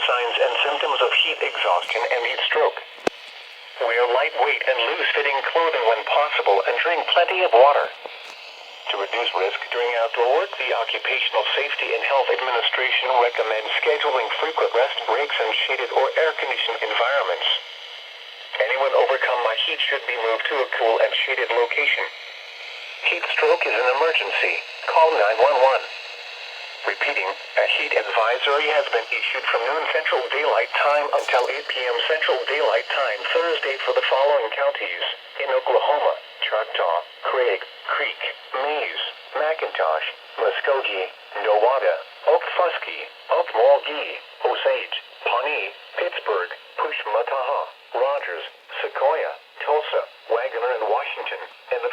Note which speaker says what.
Speaker 1: signs and symptoms of heat exhaustion and heat stroke. Wear lightweight and loose-fitting clothing when possible and drink plenty of water. To reduce risk during outdoor work, the Occupational Safety and Health Administration recommends scheduling frequent rest breaks in shaded or air-conditioned environments. Anyone overcome by heat should be moved to a cool and shaded location. Heat stroke is an emergency. Call 911. Repeating, a heat advisory has been issued from noon Central Daylight Time until 8 p.m. Central Daylight Time Thursday for the following counties: in Oklahoma, Choctaw, Craig, Creek, Mays, McIntosh, Muskogee, Nowata, Okfuskee, Okmulgee, Osage, Pawnee, Pittsburgh, Pushmataha, Rogers, Sequoia, Tulsa, Wagner, and Washington, and the